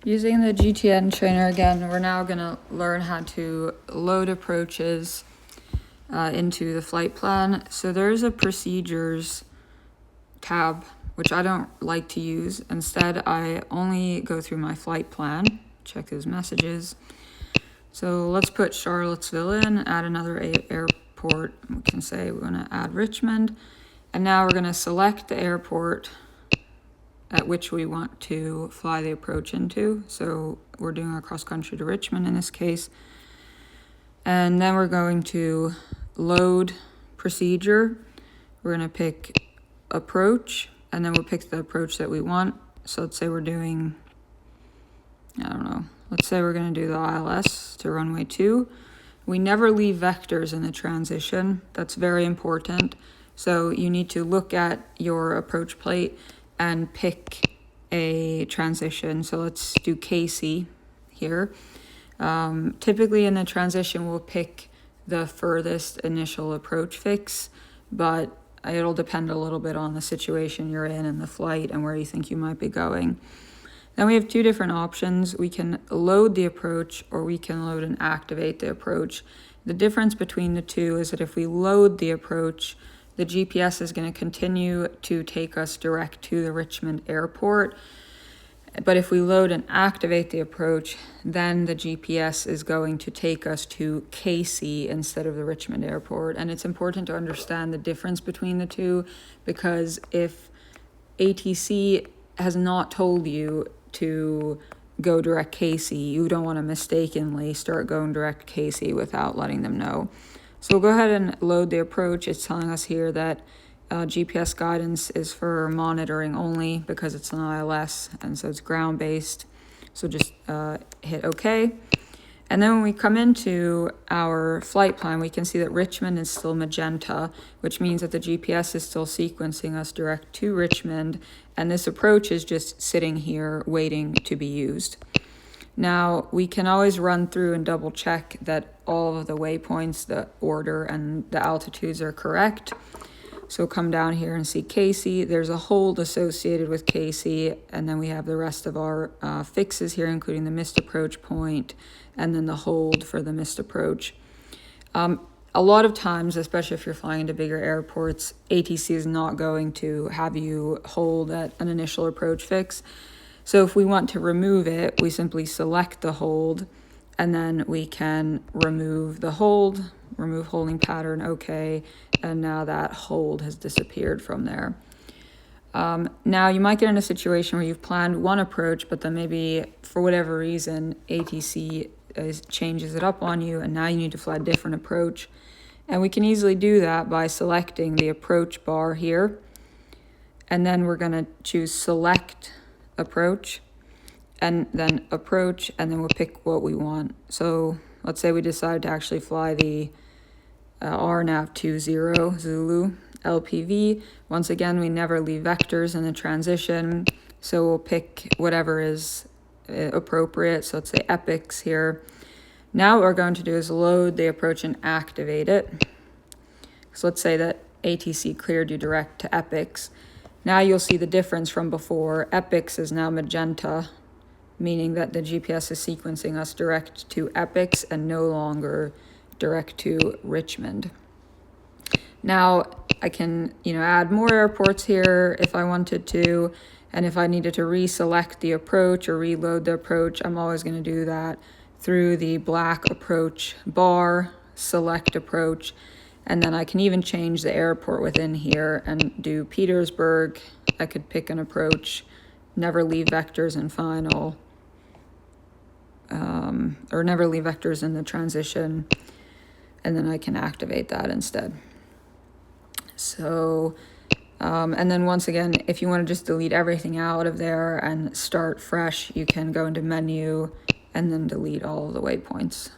Using the GTN trainer again, we're now going to learn how to load approaches into the flight plan. So there's a procedures tab, which I don't like to use. Instead, I only go through my flight plan, check those messages. So let's put Charlottesville in, add another airport. We can say we want to add Richmond. And now we're going to select the airport at which we want to fly the approach into. So we're doing our cross country to Richmond in this case. And then we're going to load procedure. We're going to pick approach, and then we'll pick the approach that we want. So let's say we're doing, I don't know, let's say we're going to do the ILS to runway 2. We never leave vectors in the transition. That's very important. So you need to look at your approach plate and pick a transition. So let's do KC here. Typically in the transition, we'll pick the furthest initial approach fix, but it'll depend a little bit on the situation you're in and the flight and where you think you might be going. Then we have two different options. We can load the approach, or we can load and activate the approach. The difference between the two is that if we load the approach, the GPS is going to continue to take us direct to the Richmond airport. But if we load and activate the approach, then the GPS is going to take us to KC instead of the Richmond airport. And it's important to understand the difference between the two, because if ATC has not told you to go direct KC, you don't want to mistakenly start going direct KC without letting them know. So we'll go ahead and load the approach. It's telling us here that GPS guidance is for monitoring only because it's an ILS, and so it's ground-based. So just hit OK. And then when we come into our flight plan, we can see that Richmond is still magenta, which means that the GPS is still sequencing us direct to Richmond, and this approach is just sitting here waiting to be used. Now, we can always run through and double check that all of the waypoints, the order, and the altitudes are correct. So come down here and see KC. There's a hold associated with KC, and then we have the rest of our fixes here, including the missed approach point, and then the hold for the missed approach. A lot of times, especially if you're flying into bigger airports, ATC is not going to have you hold at an initial approach fix. So if we want to remove it, we simply select the hold, and then we can remove the hold, remove holding pattern, OK, and now that hold has disappeared from there. Now you might get in a situation where you've planned one approach, but then maybe for whatever reason, ATC changes it up on you, and now you need to fly a different approach. And we can easily do that by selecting the approach bar here, and then we're going to choose select approach, and then approach, and then we'll pick what we want. So let's say we decide to actually fly the RNAV 20 Zulu LPV. Once again, we never leave vectors in the transition, so we'll pick whatever is appropriate. So let's say epics here. Now what we're going to do is load the approach and activate it. So let's say that ATC cleared you direct to epics. Now you'll see the difference from before. Epics is now magenta, meaning that the GPS is sequencing us direct to epics and no longer direct to Richmond. Now I can, add more airports here if I wanted to, and if I needed to reselect the approach or reload the approach, I'm always going to do that through the black approach bar, select approach. And then I can even change the airport within here and do Petersburg. I could pick an approach, never leave vectors in final, or never leave vectors in the transition, and then I can activate that instead. So, and then once again, if you want to just delete everything out of there and start fresh, you can go into menu and then delete all of the waypoints.